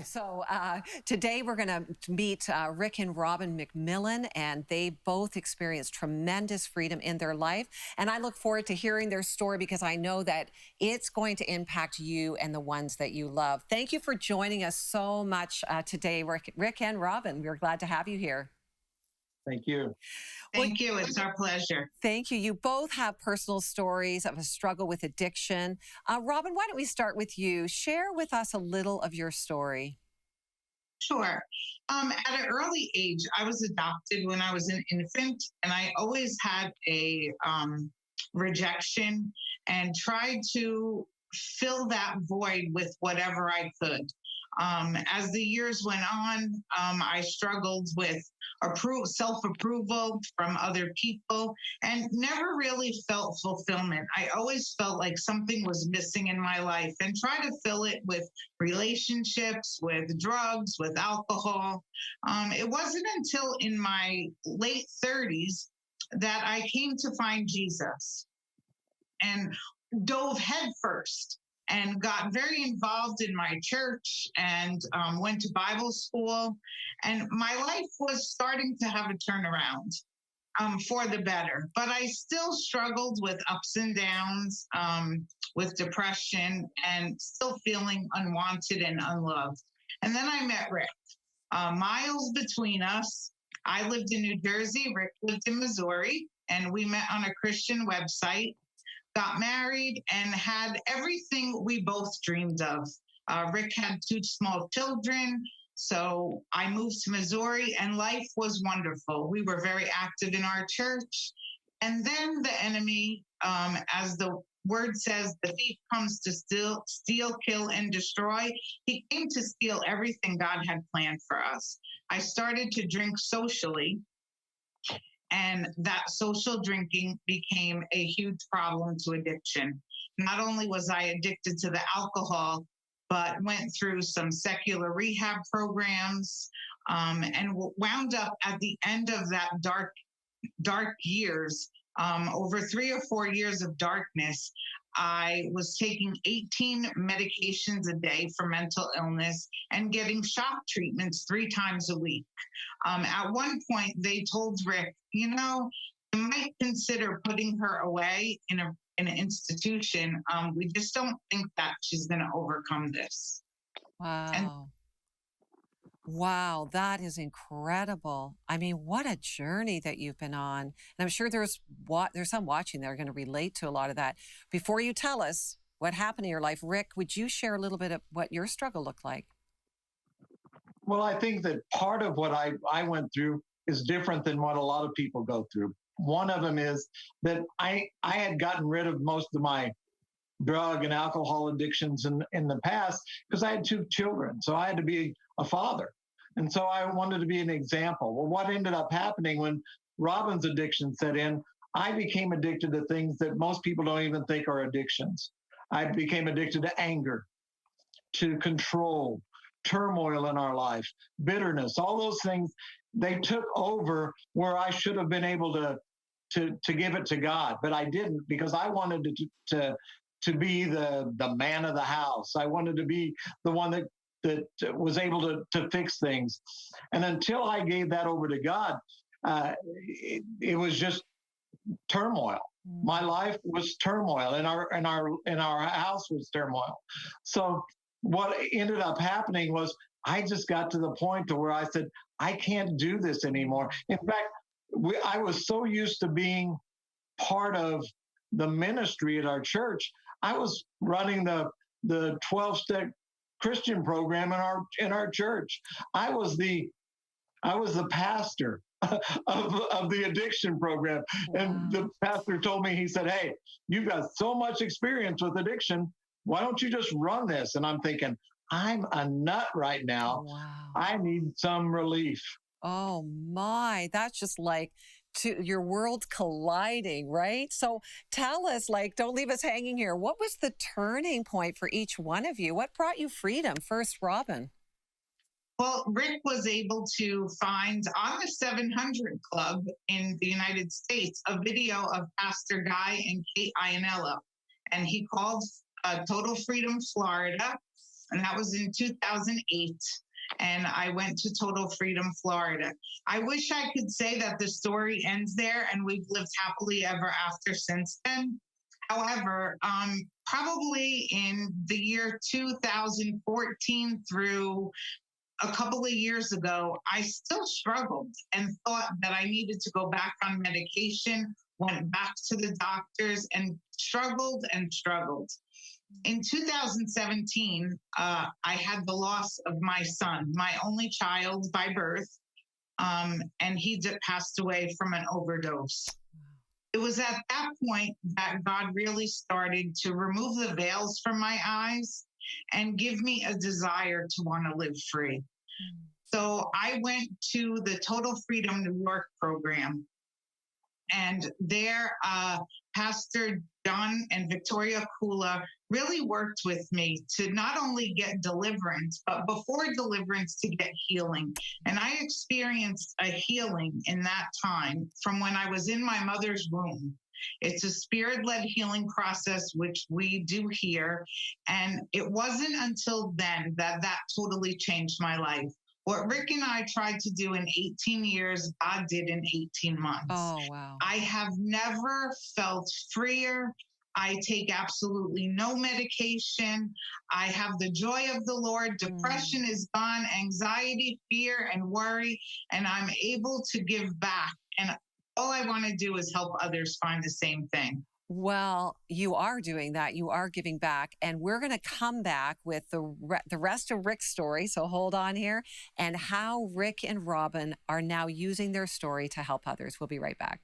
So today we're going to meet Rick and Robin McMillen, and they both experienced tremendous freedom in their life. And I look forward to hearing their story because I know that it's going to impact you and the ones that you love. Thank you for joining us so much today, Rick and Robin. We're glad to have you here. Thank you. Thank you. It's our pleasure. Thank you. You both have personal stories of a struggle with addiction. Robin, why don't we start with you? Share with us a little of your story. Sure. At an early age, I was adopted when I was an infant, and I always had a rejection and tried to fill that void with whatever I could. As the years went on, I struggled with self-approval from other people and never really felt fulfillment. I always felt like something was missing in my life and try to fill it with relationships, with drugs, with alcohol. It wasn't until in my late 30s that I came to find Jesus and dove headfirst and got very involved in my church and went to Bible school. And my life was starting to have a turnaround for the better. But I still struggled with ups and downs, with depression, and still feeling unwanted and unloved. And then I met Rick. Miles between us. I lived in New Jersey, Rick lived in Missouri, and we met on a Christian website. Got married and had everything we both dreamed of. Rick had 2 small children, so I moved to Missouri and life was wonderful. We were very active in our church. And then the enemy, as the word says, the thief comes to steal, kill, and destroy. He came to steal everything God had planned for us. I started to drink socially. And that social drinking became a huge problem to addiction. Not only was I addicted to the alcohol, but went through some secular rehab programs and wound up at the end of that dark years, over 3 or 4 years of darkness. I was taking 18 medications a day for mental illness and getting shock treatments 3 times a week. At one point, they told Rick, you might consider putting her away in an institution. We just don't think that she's going to overcome this. Wow. Wow, that is incredible. I mean, what a journey that you've been on. And I'm sure there's some watching that are going to relate to a lot of that. Before you tell us what happened in your life, Rick, would you share a little bit of what your struggle looked like? Well, I think that part of what I went through is different than what a lot of people go through. One of them is that I had gotten rid of most of my drug and alcohol addictions in the past because I had 2 children. So I had to be a father. And so I wanted to be an example. Well, what ended up happening when Robin's addiction set in, I became addicted to things that most people don't even think are addictions. I became addicted to anger, to control, turmoil in our life, bitterness, all those things. They took over where I should have been able to give it to God, but I didn't because I wanted to be the man of the house. I wanted to be the one that was able to fix things. And until I gave that over to God, it was just turmoil. My life was turmoil, and our house was turmoil. So what ended up happening was I just got to the point to where I said, I can't do this anymore. In fact, I was so used to being part of the ministry at our church. I was running the 12-step Christian program in our church. I was the pastor of the addiction program. Wow. And the pastor told me, he said, hey, you've got so much experience with addiction. Why don't you just run this? And I'm thinking, I'm a nut right now. Wow. I need some relief. Oh my, that's just like your world colliding, right? So tell us, don't leave us hanging here. What was the turning point for each one of you? What brought you freedom? First, Robin. Well, Rick was able to find on the 700 Club in the United States a video of Pastor Guy and Kate Ionello. And he called Total Freedom Florida and that was in 2008. And I went to Total Freedom, Florida. I wish I could say that the story ends there and we've lived happily ever after since then. However, probably in the year 2014 through a couple of years ago, I still struggled and thought that I needed to go back on medication, went back to the doctors and struggled and struggled. In 2017, I had the loss of my son, my only child by birth, and he passed away from an overdose. It was at that point that God really started to remove the veils from my eyes and give me a desire to want to live free. So I went to the Total Freedom New York program. And there, Pastor John and Victoria Kula really worked with me to not only get deliverance, but before deliverance, to get healing. And I experienced a healing in that time from when I was in my mother's womb. It's a spirit-led healing process, which we do here. And it wasn't until then that that totally changed my life. What Rick and I tried to do in 18 years, God did in 18 months. Oh, wow. I have never felt freer. I take absolutely no medication. I have the joy of the Lord. Depression is gone, anxiety, fear, and worry, and I'm able to give back. And all I want to do is help others find the same thing. Well, you are doing that. You are giving back. And we're going to come back with the rest of Rick's story. So hold on here, and how Rick and Robin are now using their story to help others. We'll be right back.